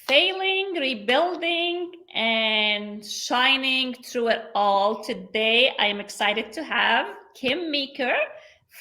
failing, rebuilding, and shining through it all. Today, I am excited to have Kim Meeker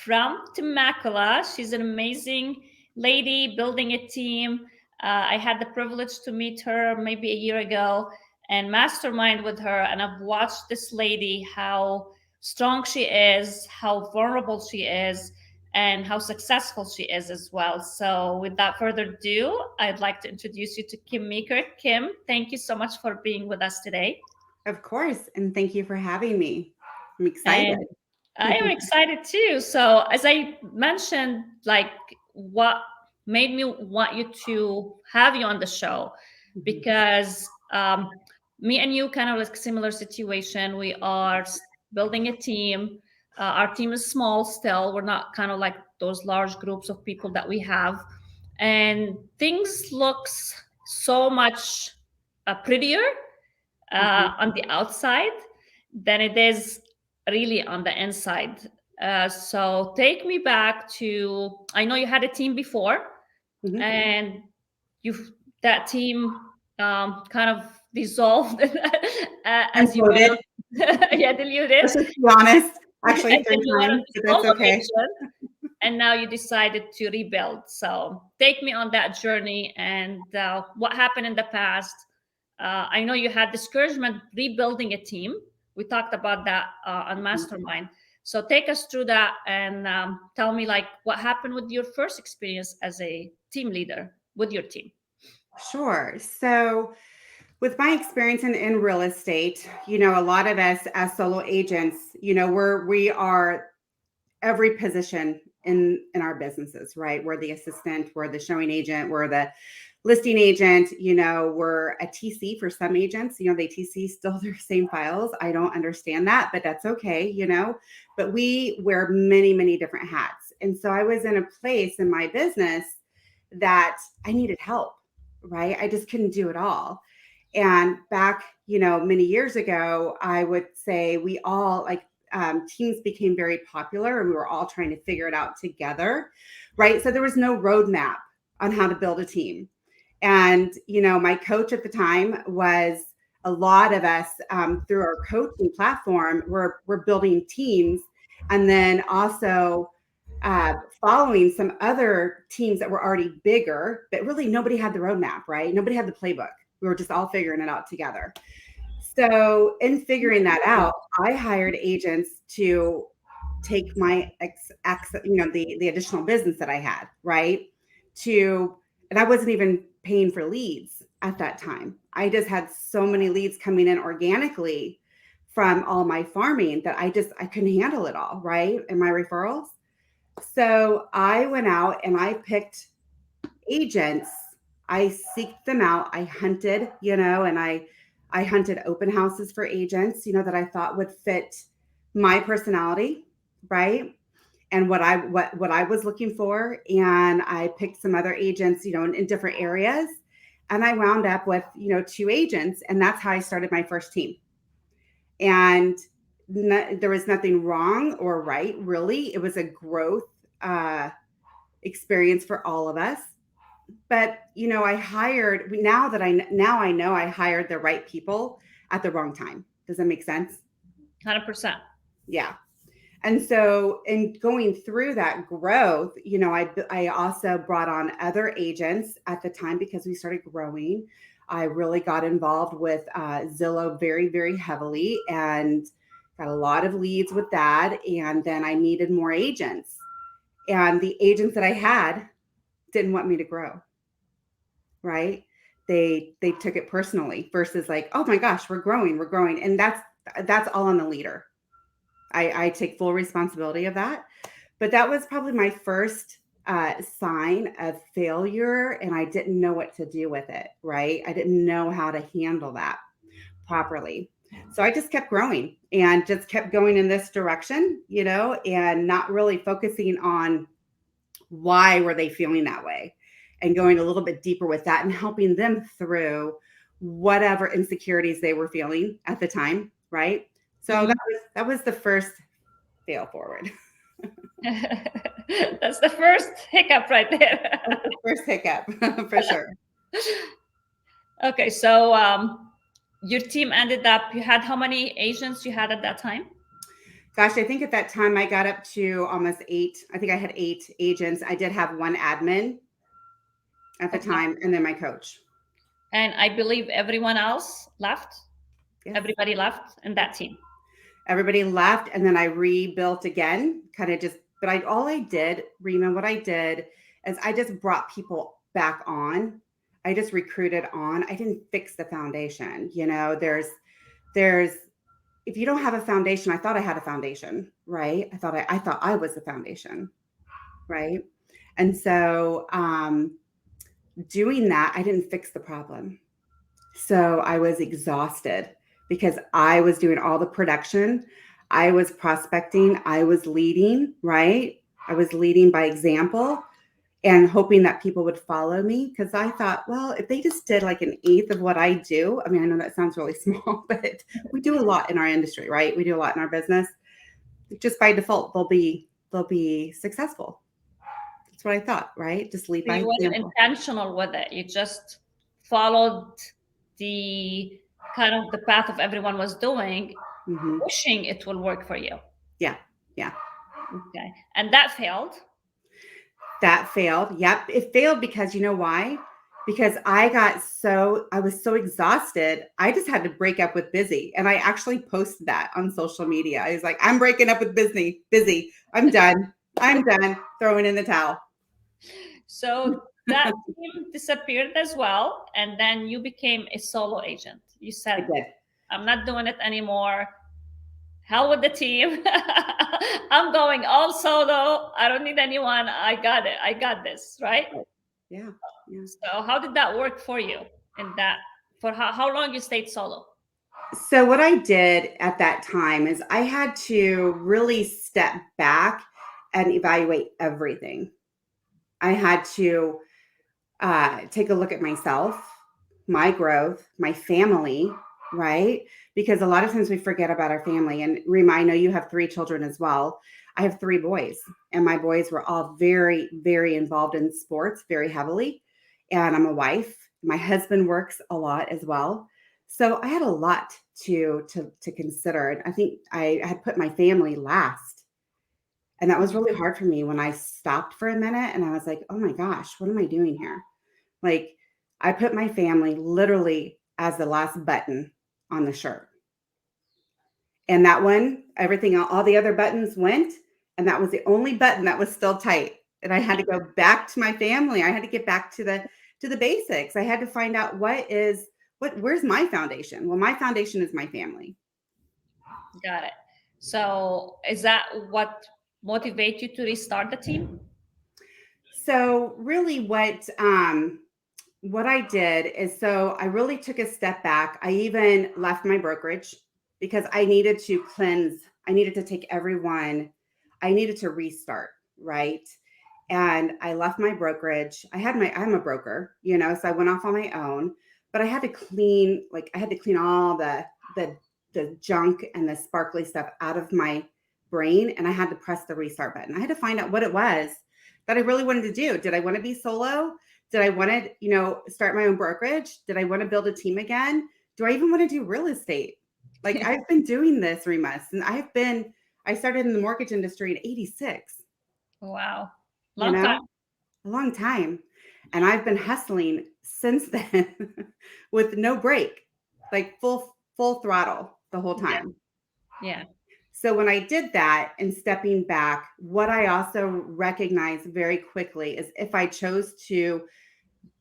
from Temecula. She's an amazing lady building a team. I had the privilege to meet her maybe a year ago and mastermind with her. And I've watched this lady, how strong she is, how vulnerable she is, and how successful she is as well. So, without further ado, I'd like to introduce you to Kim Meeker. Kim, thank you so much for being with us today. Of course. And thank you for having me. I'm excited. And I am excited too. So, as I mentioned, like what made me want you to have you on the show, Mhm. because me and you kind of like similar situation. We are building a team. Our team is small still. We're not kind of like those large groups of people that we have, and things looks so much prettier Mhm. on the outside than it is really on the inside. So take me back to, I know you had a team before, Mhm. and you that team kind of dissolved as you went Imploded. on. Yeah, diluted. Let's just be honest. And Actually, then three you went on times, this but whole that's okay. vacation, and now you decided to rebuild. So take me on that journey and what happened in the past. I know you had discouragement rebuilding a team. We talked about that on Mhm. Mastermind. So take us through that and tell me like what happened with your first experience as a team leader with your team. Sure. So, with my experience in real estate, a lot of us as solo agents, we are every position in our businesses, right? We're the assistant, we're the showing agent, we're the listing agent, we're a TC for some agents, they TC still their same files. I don't understand that, but that's okay. But we wear many, many different hats. And so I was in a place in my business that I needed help, right? I just couldn't do it all. And back, many years ago, I would say we all like teams became very popular and we were all trying to figure it out together, right? So there was no roadmap on how to build a team. And, my coach at the time was a lot of us through our coaching platform, we're building teams and then also following some other teams that were already bigger, but really nobody had the roadmap, right? Nobody had the playbook. We were just all figuring it out together. So, in figuring that out, I hired agents to take my the additional business that I had, right? To and I wasn't even paying for leads at that time. I just had so many leads coming in organically from all my farming that I couldn't handle it all, right? And my referrals. So I went out and I picked agents. I seeked them out. I hunted, and I hunted open houses for agents, that I thought would fit my personality, right? And what I was looking for. And I picked some other agents, in different areas. And I wound up with, two agents. And that's how I started my first team. And there was nothing wrong or right, really. It was a growth uh, experience for all of us. But I hired now I know I hired the right people at the wrong time. Does that make sense? 100%. Yeah. And so in going through that growth, I also brought on other agents at the time because we started growing. I really got involved with Zillow very, very heavily and got a lot of leads with that. And then I needed more agents. And the agents that I had didn't want me to grow, right? They took it personally versus like, oh my gosh, we're growing. And that's all on the leader. I take full responsibility of that. But that was probably my first sign of failure, and I didn't know what to do with it, right? I didn't know how to handle that properly. So I just kept growing and just kept going in this direction, and not really focusing on why were they feeling that way and going a little bit deeper with that and helping them through whatever insecurities they were feeling at the time, right? So Mhm. that was the first fail forward. That's the first hiccup right there. That's the first hiccup for sure. Okay, so your team ended up, you had how many agents you had at that time? Gosh, I think at that time I got up to almost 8. I think I had 8 agents. I did have one admin at the Okay. time and then my coach. And I believe everyone else left. Yes. Everybody left in that team. Everybody left and then I rebuilt again, kind of just, but all I did, Rima, what I did is I just brought people back on. I just recruited on. I didn't fix the foundation. There's if you don't have a foundation, I thought I had a foundation, right? I thought I was the foundation, right? And so doing that, I didn't fix the problem. So I was exhausted because I was doing all the production. I was prospecting. I was leading, right? I was leading by example and hoping that people would follow me because I thought, well, if they just did like an eighth of what I do, I mean, I know that sounds really small, but we do a lot in our industry, right? We do a lot in our business. Just by default, they'll be successful. That's what I thought, right? Just lead So by you wasn't example. intentional with it. You just followed the kind of the path of everyone was doing, Hmm. wishing it will work for you. Yeah, yeah. Okay. And that failed. That failed. Yep. It failed because you know why? Because I was so exhausted. I just had to break up with Busy. And I actually posted that on social media. I was like, I'm breaking up with Busy. I'm done. I'm done throwing in the towel. So that team disappeared as well. And then you became a solo agent. You I said, did. I'm not doing it anymore. Hell with the team. I'm going all solo. I don't need anyone. I got it. I got this. Right. Yeah. Yeah. So how did that work for you in that for how long you stayed solo? So what I did at that time is I had to really step back and evaluate everything. I had to take a look at myself, my growth, my family, right? Because a lot of times we forget about our family. And Rima, I know you have 3 children as well. I have 3 boys, and my boys were all very, very involved in sports, very heavily. And I'm a wife. My husband works a lot as well. So I had a lot to consider. And I think I had put my family last. And that was really hard for me when I stopped for a minute and I was like, oh my gosh, what am I doing here? Like, I put my family literally as the last button on the shirt. And that one, everything, all the other buttons went, and that was the only button that was still tight. And I had to go back to my family. I had to get back to the basics. I had to find out where's my foundation? Well, my foundation is my family. Got it. So is that what motivates you to restart the team? So really what I did is so I really took a step back. I even left my brokerage because I needed to cleanse. I needed to take everyone. I needed to restart, right? And I left my brokerage. I'm a broker, so I went off on my own, but I had to clean all the junk and the sparkly stuff out of my brain, and I had to press the restart button. I had to find out what it was that I really wanted to do. Did I want to be solo? Did I want to, start my own brokerage? Did I want to build a team again? Do I even want to do real estate? Like I've been doing this, Rima, and I started in the mortgage industry in 86, Wow. you Long time. know, a long time. And I've been hustling since then with no break, like full throttle the whole Yeah. time. Yeah. So when I did that and stepping back, what I also recognized very quickly is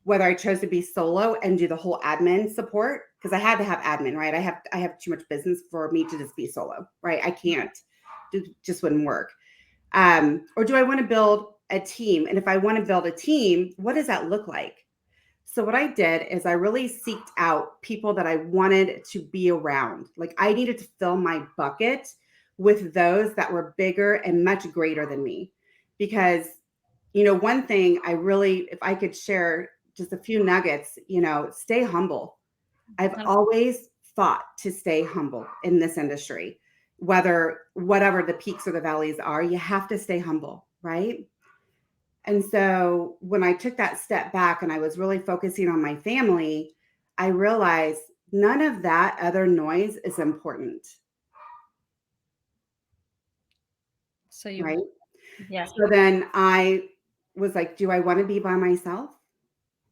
whether I chose to be solo and do the whole admin support, because I had to have admin, right? I have too much business for me to just be solo, right? I can't. It just wouldn't work. Or do I want to build a team? And if I want to build a team, what does that look like? So what I did is I really seeked out people that I wanted to be around. Like I needed to fill my bucket with those that were bigger and much greater than me. Because, one thing if I could share just a few nuggets, stay humble. I've always fought to stay humble in this industry, whatever the peaks or the valleys are, you have to stay humble, right? And so when I took that step back and I was really focusing on my family, I realized none of that other noise is important, So you, right? yeah. So then I was like, do I want to be by myself?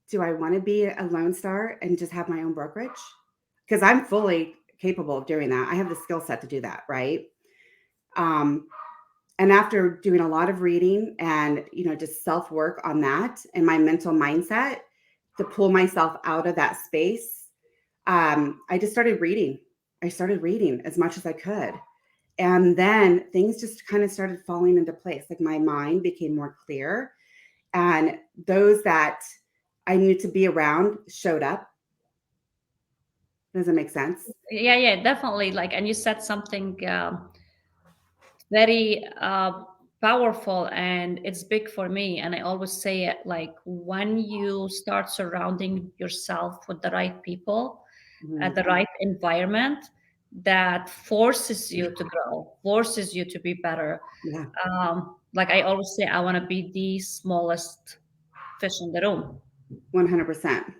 Do I want to be a lone star and just have my own brokerage? Because I'm fully capable of doing that. I have the skill set to do that, right? Um, and after doing a lot of reading and just self work on that and my mental mindset to pull myself out of that space, I just started reading. I started reading as much as I could. And then things just kind of started falling into place. Like my mind became more clear, and those that I needed to be around showed up. Does that make sense? Yeah, yeah, definitely. Like, and you said something very powerful, and it's big for me. And I always say it, like, when you start surrounding yourself with the right people at Mhm. the right environment, that forces you to grow, forces you to be better. Yeah, Like I always say, I want to be the smallest fish in the room. 100%.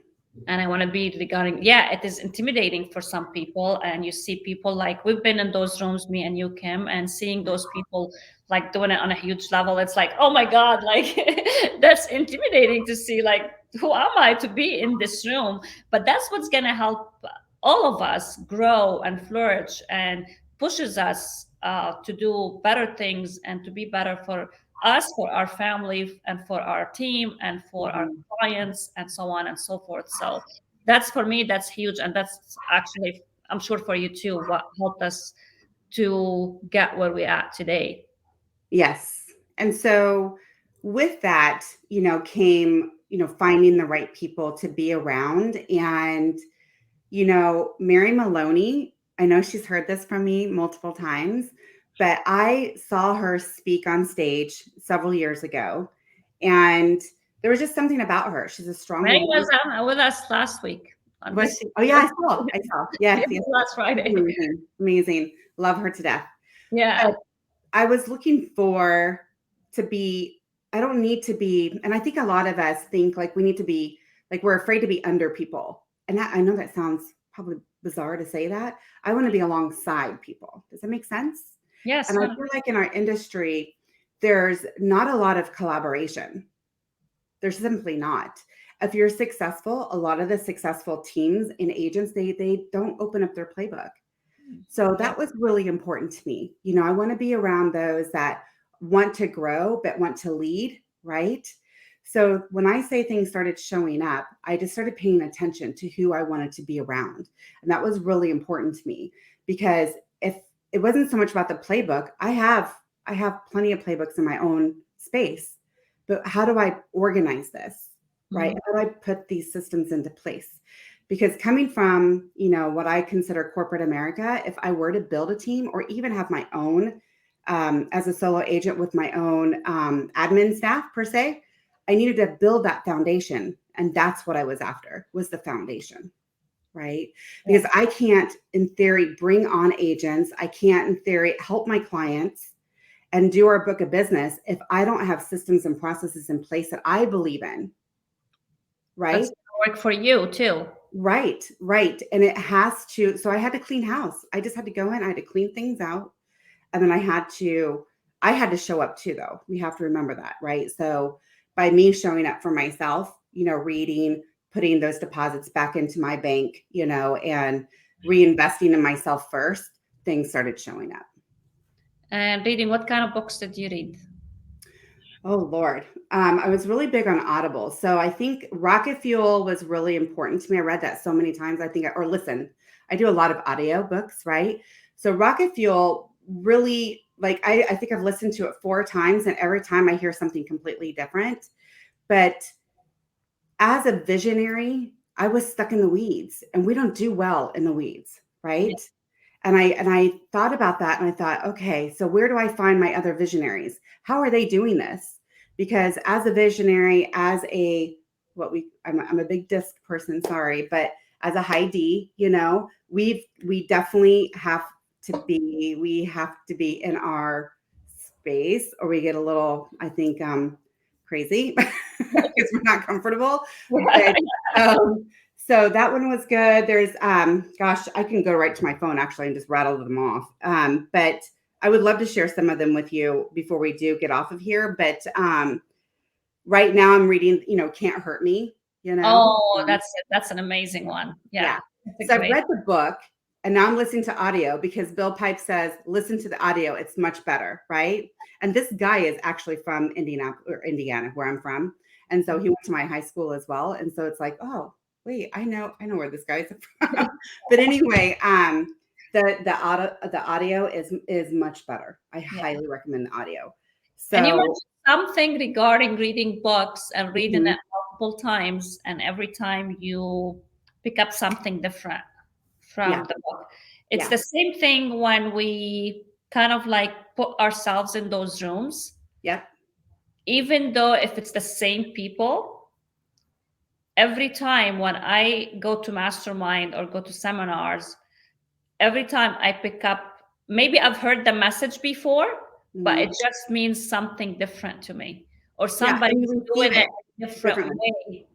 And I want to be regarding, yeah, it is intimidating for some people. And you see people, like, we've been in those rooms, me and you, Kim, and seeing those people like doing it on a huge level, it's like, oh my God, like that's intimidating to see, like, who am I to be in this room? But that's what's going to help all of us grow and flourish, and pushes us to do better things and to be better for us, for our family, and for our team, and for our Mhm. clients, and so on and so forth. So that's, for me, that's huge. And that's actually, I'm sure for you too, what helped us to get where we're at today. Yes. And so with that, came, finding the right people to be around. And, Mary Maloney, I know she's heard this from me multiple times, but I saw her speak on stage several years ago. And there was just something about her. She's a strong Mary was woman. with us last week on Was this. she? Oh yeah, I saw. I saw. Yes, yes, yes. Last She's Friday. amazing. Amazing. Love her to death. Yeah. But I was looking for to be, I don't need to be, and I think a lot of us think like we need to be, like we're afraid to be under people. And I know that sounds probably bizarre to say that. I want to be alongside people. Does that make sense? Yes. And I feel like in our industry, there's not a lot of collaboration. There's simply not. If you're successful, a lot of the successful teams and agents, they don't open up their playbook. So Yeah. that was really important to me. I want to be around those that want to grow but want to lead, right? So when I say things started showing up, I just started paying attention to who I wanted to be around. And that was really important to me, because if it wasn't so much about the playbook, I have plenty of playbooks in my own space. But how do I organize this? Right? Mhm. How do I put these systems into place? Because coming from, what I consider corporate America, if I were to build a team or even have my own, as a solo agent with my own admin staff per se, I needed to build that foundation. And that's what I was after, was the foundation, right? Yeah. Because I can't, in theory, bring on agents. I can't, in theory, help my clients and do our book of business if I don't have systems and processes in place that I believe in, That's right? gonna work for you too. Right, right. And it has to, so I had to clean house. I just had to go in, I had to clean things out. And then I had to show up too, though. We have to remember that, right? So by me showing up for myself, reading, putting those deposits back into my bank, and reinvesting in myself first, things started showing up. And reading, what kind of books did you read? Oh Lord. I was really big on Audible. So I think Rocket Fuel was really important to me. I read that so many times. Or listen, I do a lot of audio books, right? So Rocket Fuel really, like, I think I've listened to it 4 times, and every time I hear something completely different. But as a visionary, I was stuck in the weeds, and we don't do well in the weeds, Yeah. right? And I thought about that, and I thought, okay, so where do I find my other visionaries? How are they doing this? Because as a visionary, as a what we I'm a big disc person, sorry, but as a high D, we definitely have to be in our space, or we get a little, I think, crazy because we're not comfortable. But So that one was good. There's gosh, I can go right to my phone actually and just rattle them off. But I would love to share some of them with you before we do get off of here. But right now I'm reading, Can't Hurt Me, you know. Oh, that's an amazing one. Yeah. Yeah, it's a So I've great. read the book and now I'm listening to audio because Bill Pipe says, listen to the audio. It's much better. Right. And this guy is actually from Indiana, where I'm from. And so he went to my high school as well. And so it's like, oh, wait, I know where this guy's from. But anyway, the audio is much better. I Yeah. highly recommend the audio. And you So mentioned something regarding reading books and reading mhm, it multiple times, and every time you pick up something different yeah, from the book. It's yeah, the same thing when we kind of like put ourselves in those rooms, yep, even though if it's the same people, every time when I go to mastermind or go to seminars, every time I pick up, maybe I've heard the message before, but it mhm, just means something different to me, or yeah, and somebody's you doing receive it it a different differently. way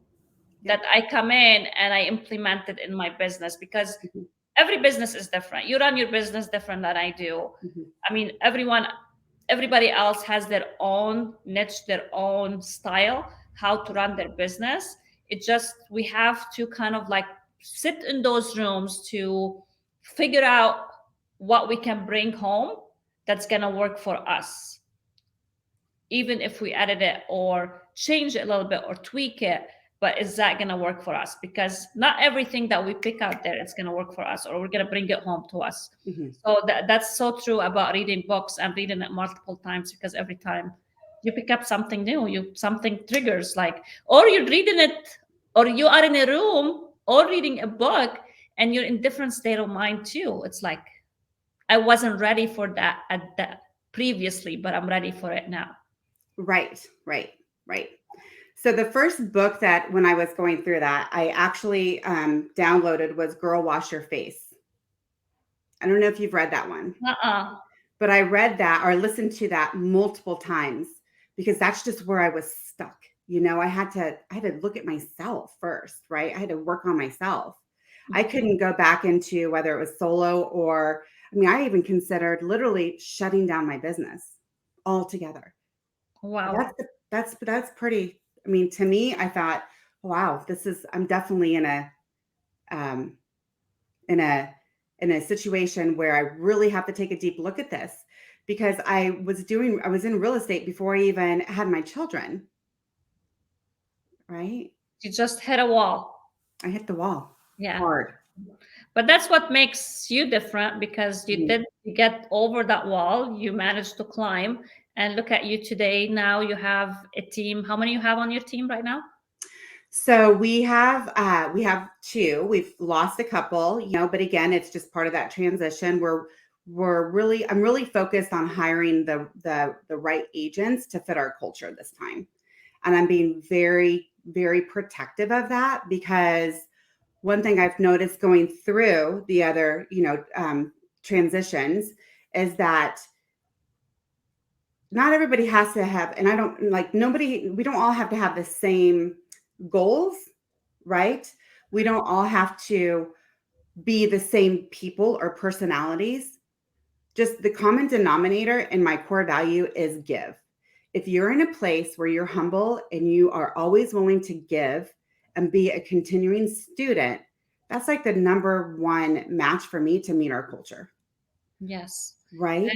Yep. that I come in and I implement it in my business, because Mhm, every business is different. You run your business different than I do. mhm. I mean, everybody else has their own niche, their own style, how to run their business. It just, we have to kind of like sit in those rooms to figure out what we can bring home that's going to work for us, even if we edit it or change it a little bit or tweak it. But is that going to work for us? Because not everything that we pick out there is going to work for us, or we're going to bring it home to us. Mhm. So that's so true about reading books and reading it multiple times, because every time you pick up something new, you something triggers, like, or you're reading it, or you are in a room or reading a book and you're in different state of mind too. It's like, I wasn't ready for that at that previously, but I'm ready for it now. Right, right, right. So the first book that when I was going through that, I actually downloaded was Girl Wash Your Face. I don't know if you've read that one, Uh-uh. but I read that or listened to that multiple times because that's just where I was stuck. I had to look at myself first, right? I had to work on myself. I couldn't go back into whether it was solo or I mean, I even considered literally shutting down my business altogether. Wow. That's pretty. I mean, to me, I thought, wow, I'm definitely um, in a in a situation where I really have to take a deep look at this because I was in real estate before I even had my children, right? You just hit a wall. I hit the wall Yeah. hard. But that's what makes you different, because you Mhm. did get over that wall. You managed to climb, and look at you today. Now you have a team. How many you have on your team right now? So we have two. We've lost a couple, but again, it's just part of that transition. I'm really focused on hiring the right agents to fit our culture this time. And I'm being very, very protective of that because one thing I've noticed going through the other, transitions is that not everybody has to have, and I don't like nobody, we don't all have to have the same goals, right? We don't all have to be the same people or personalities. Just the common denominator in my core value is give. If you're in a place where you're humble and you are always willing to give and be a continuing student, that's like the number one match for me to meet our culture, Yes. right?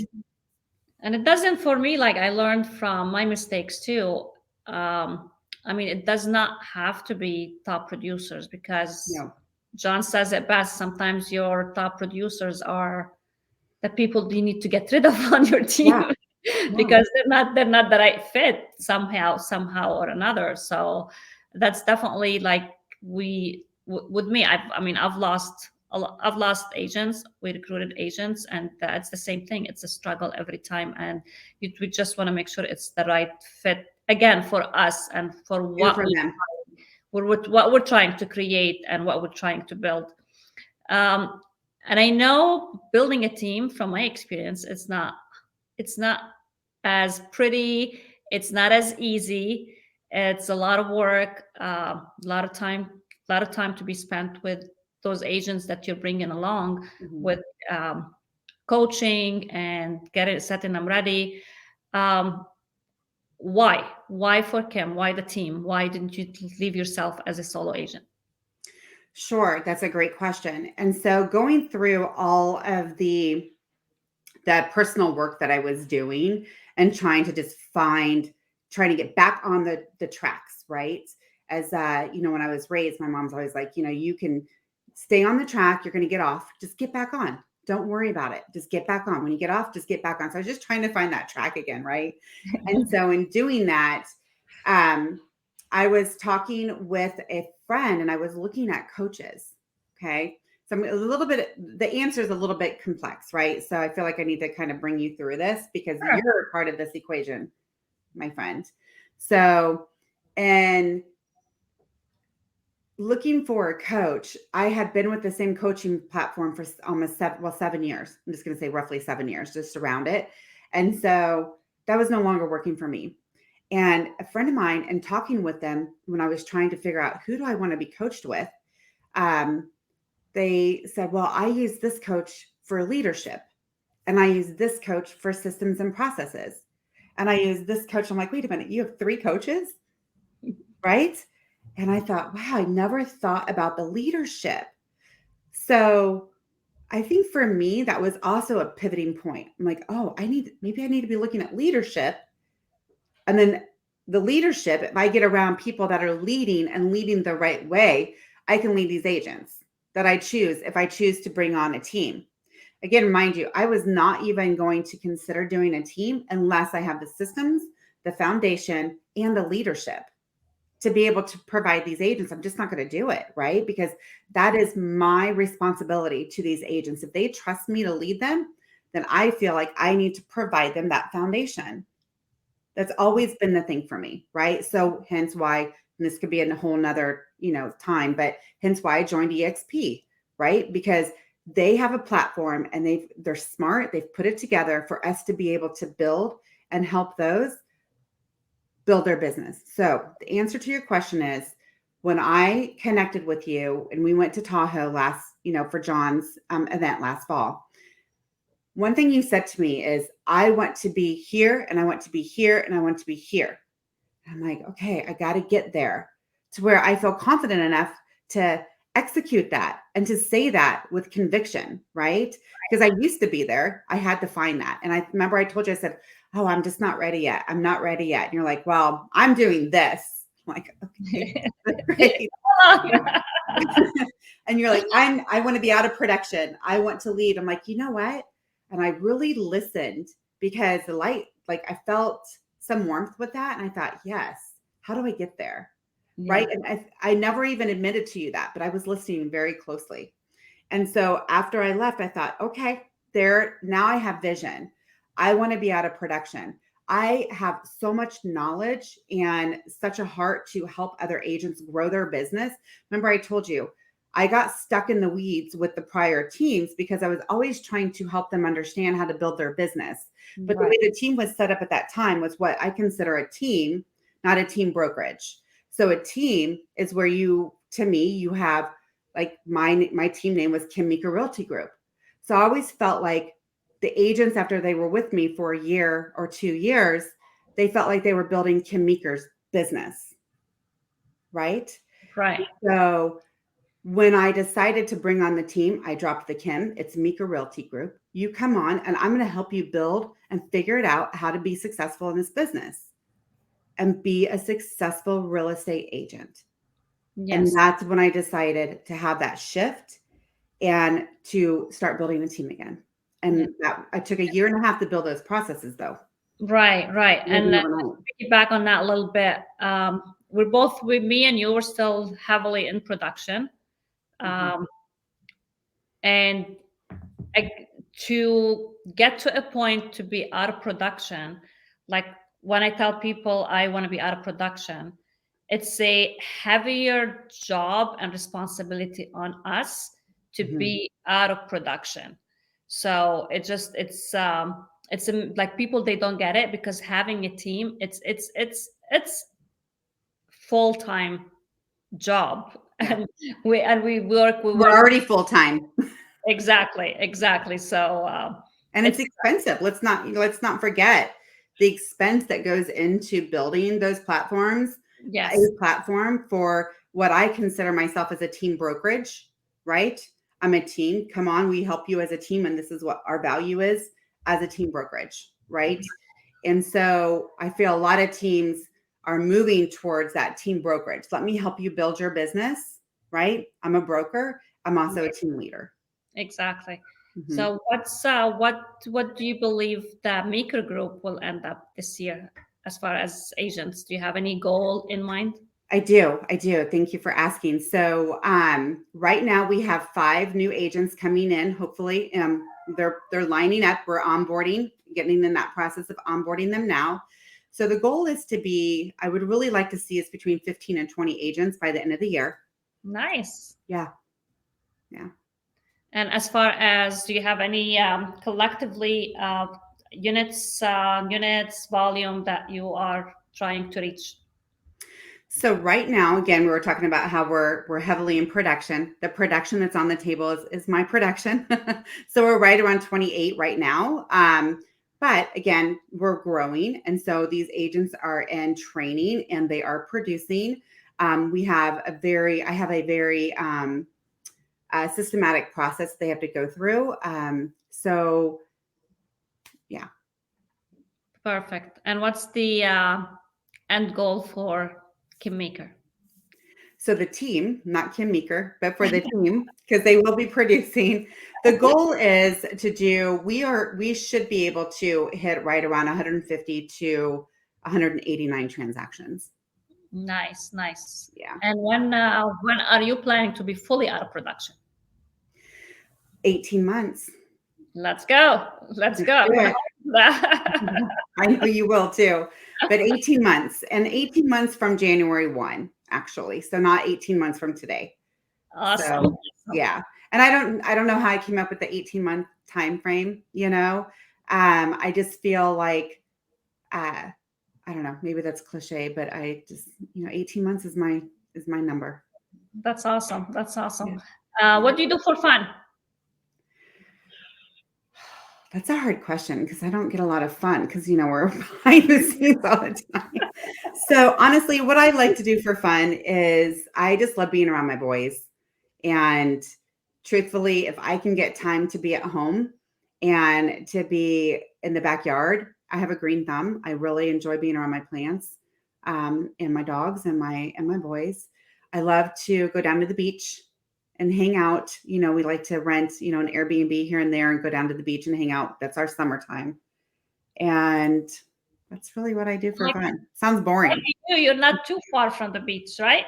And it doesn't, for me, like, I learned from my mistakes too. I mean, it does not have to be top producers, because No. John says it best. Sometimes your top producers are the people you need to get rid of on your team, Yeah. Yeah. because they're not the right fit somehow or another. So that's definitely like, with me, I've lost I've lost agents. We recruited agents, and that's the same thing. It's a struggle every time, and we just want to make sure it's the right fit again for us and for And what for them. what we're trying to create and what we're trying to build. um, and I know building a team, from my experience, it's not as pretty, it's not as easy. It's a lot of work, a lot of time a lot of time to be spent with those agents that you're bringing along Mhm. with coaching and setting them ready. Um, why for Kim? Why the team? Why didn't you leave yourself as a solo agent? Sure, that's a great question. And so going through all of the personal work that I was doing and trying to just trying to get back on the tracks, right? As when I was raised, my mom's always like, you can stay on the track, you're going to get off, just get back on. Don't worry about it. Just get back on. When you get off, just get back on. So I was just trying to find that track again, right? And so in doing that, um, I was talking with a friend and I was looking at coaches. Okay. So I'm a little bit, the answer is a little bit complex, right? So I feel like I need to kind of bring you through this because Sure. you're part of this equation, my friend. So, and looking for a coach, I had been with the same coaching platform for almost 7 years. I'm just going to say roughly 7 years, just around it. And so that was no longer working for me. And a friend of mine, and talking with them when I was trying to figure out who do I want to be coached with, um, they said, well, I use this coach for leadership and I use this coach for systems and processes. And I use this coach. I'm like, wait a minute, you have 3 coaches, right? And I thought, wow, I never thought about the leadership. So I think for me, that was also a pivoting point. I'm like, oh, maybe I need to be looking at leadership. And then the leadership, if I get around people that are leading and leading the right way, I can lead these agents that I choose if I choose to bring on a team. Again, mind you, I was not even going to consider doing a team unless I have the systems, the foundation, and the leadership to be able to provide these agents. I'm just not going to do it, right? Because that is my responsibility to these agents. If they trust me to lead them, then I feel like I need to provide them that foundation. That's always been the thing for me, right? So hence why, and this could be a whole nother, time, but hence why I joined EXP, right? Because they have a platform and they're smart. They've put it together for us to be able to build and help those build their business. So the answer to your question is when I connected with you and we went to Tahoe for John's event last fall, one thing you said to me is, I want to be here and I want to be here and I want to be here. And I'm like, okay, I got to get there to where I feel confident enough to execute that and to say that with conviction, right? Because I used to be there. I had to find that. And I remember I told you, I said, oh, I'm just not ready yet. I'm not ready yet. And you're like, well, I'm doing this. I'm like, okay, that's great. And you're like, I want to be out of production. I want to lead. I'm like, you know what? And I really listened because the light, like I felt some warmth with that. And I thought, yes, how do I get there? Yeah. Right. And I never even admitted to you that, but I was listening very closely. And so after I left, I thought, okay, now I have vision. I want to be out of production. I have so much knowledge and such a heart to help other agents grow their business. Remember, I told you I got stuck in the weeds with the prior teams because I was always trying to help them understand how to build their business. But the Right. way the team was set up at that time was what I consider a team, not a team brokerage. So a team is where to me, you have like my team name was Kim Meeker Realty Group. So I always felt like the agents, after they were with me for a year or 2 years, they felt like they were building Kim Meeker's business, right? Right. So when I decided to bring on the team, I dropped the Kim. It's Meeker Realty Group. You come on, and I'm going to help you build and figure it out how to be successful in this business and be a successful real estate agent. And Yes. that's when I decided to have that shift and to start building a team again. Yeah. And that I took a year and a half to build those processes, though. Right. Right. It And wasn't overnight. piggyback on that a little bit. We're both, with me and you, were still heavily in production. Mhm. Um, and I, to get to a point to be out of production, like when I tell people I want to be out of production, it's a heavier job and responsibility on us to Mhm. be out of production. So like people, they don't get it because having a team, it's full-time job. Yeah. and we We're work already full time. exactly. So And it's it's expensive. Let's not forget the expense that goes into building those platforms, a yes, platform for what I consider myself as a team brokerage, right? I'm a team. Come on, we help you as a team, and this is what our value is as a team brokerage, right? And so I feel a lot of teams are moving towards that team brokerage. Let me help you build your business, right? I'm a broker. I'm also a team leader. exactly. Mhm. So what do you believe the Meeker Group will end up this year as far as agents? Do you have any goal in mind? I do. I do. Thank you for asking. So, right now we have 5 new agents coming in. Hopefully, they're lining up. We're onboarding, getting in that process of onboarding them now. So the goal is to be. I would really like to see us between 15 and 20 agents by the end of the year. Nice. Yeah, yeah. And as far as, do you have any collectively units volume that you are trying to reach? So right now, again, we were talking about how we're heavily in production. The production that's on the table is my production. So we're right around 28 right now. But again, we're growing, and so these agents are in training and they are producing. I have a very systematic process they have to go through. So yeah. Perfect. And what's the end goal for Kim Meeker? So the team, not Kim Meeker, but for the team, because they will be producing. The goal is to do. We should be able to hit right around 150 to 189 transactions. Nice, nice. Yeah, And when are you planning to be fully out of production? 18 months. Let's go. Let's Let's go. I'm do gonna it. hold that. I know you will too. But 18 months, and 18 months from January 1, actually. So not 18 months from today. Awesome. So yeah. And I don't know how I came up with the 18-month time frame, you know. I just feel like uh I don't know, maybe that's cliche, but I just, 18 months is my number. That's awesome. That's awesome. Yeah. Yeah. What do you do for fun? That's a hard question because I don't get a lot of fun because we're behind the scenes all the time. So honestly, what I like to do for fun is I just love being around my boys. And truthfully, if I can get time to be at home and to be in the backyard, I have a green thumb. I really enjoy being around my plants, and my dogs and my boys. I love to go down to the beach and hang out. We like to rent, an Airbnb here and there and go down to the beach and hang out. That's our summertime. And that's really what I do for Like, fun. Sounds like boring. you're not too far from the beach, right?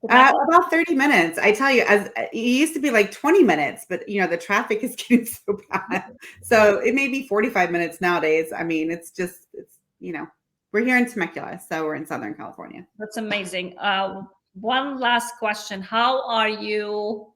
Temecula? About 30 minutes. I tell you, as it used to be like 20 minutes, but the traffic is getting so bad. So it may be 45 minutes nowadays. I mean, we're here in Temecula, so we're in Southern California. That's amazing. One last question. How are you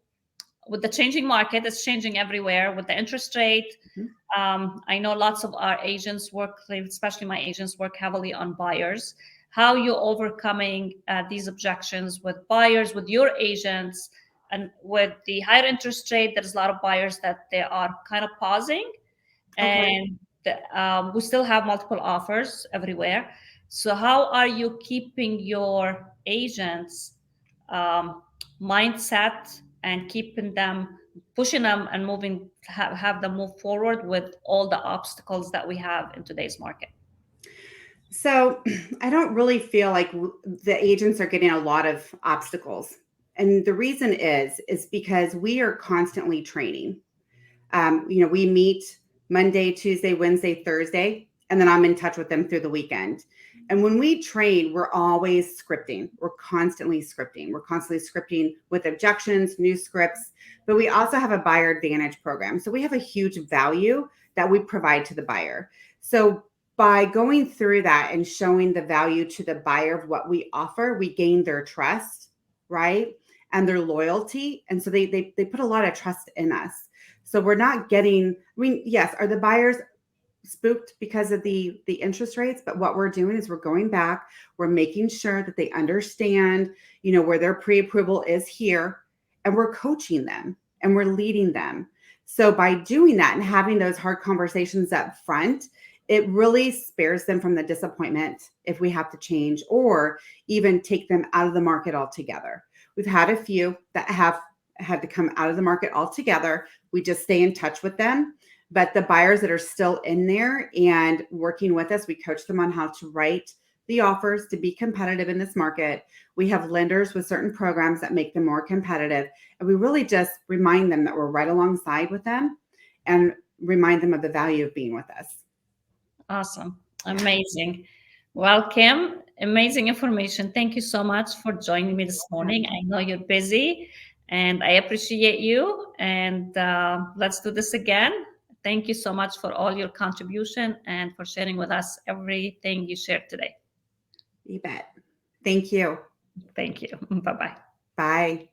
with the changing market? It's changing everywhere with the interest rate. Mhm. I know lots of our agents work, especially my agents, work heavily on buyers. How you overcoming these objections with buyers, with your agents, and with the higher interest rate? There's a lot of buyers that they are kind of pausing, Okay. and we still have multiple offers everywhere. So how are you keeping your agents um, mindset and keeping them, pushing them and moving, have them move forward with all the obstacles that we have in today's market? So I don't really feel like the agents are getting a lot of obstacles. And the reason is because we are constantly training. We meet Monday, Tuesday, Wednesday, Thursday, and then I'm in touch with them through the weekend. And when we train, we're always scripting. We're constantly scripting. We're constantly scripting with objections, new scripts, but we also have a buyer advantage program. So we have a huge value that we provide to the buyer. So by going through that and showing the value to the buyer of what we offer, we gain their trust, right? And their loyalty. And so they put a lot of trust in us. So we're not getting, yes, are the buyers spooked because of the interest rates, but what we're doing is we're going back, we're making sure that they understand, where their pre-approval is here, and we're coaching them and we're leading them. So by doing that and having those hard conversations up front, it really spares them from the disappointment if we have to change or even take them out of the market altogether. We've had a few that have had to come out of the market altogether. We just stay in touch with them. But the buyers that are still in there and working with us, we coach them on how to write the offers to be competitive in this market. We have lenders with certain programs that make them more competitive. And we really just remind them that we're right alongside with them and remind them of the value of being with us. Awesome. Amazing. Well, Kim, amazing information. Thank you so much for joining me this morning. I know you're busy and I appreciate you. And let's do this again. Thank you so much for all your contribution and for sharing with us everything you shared today. You bet. Thank you. Thank you. Bye-bye. Bye.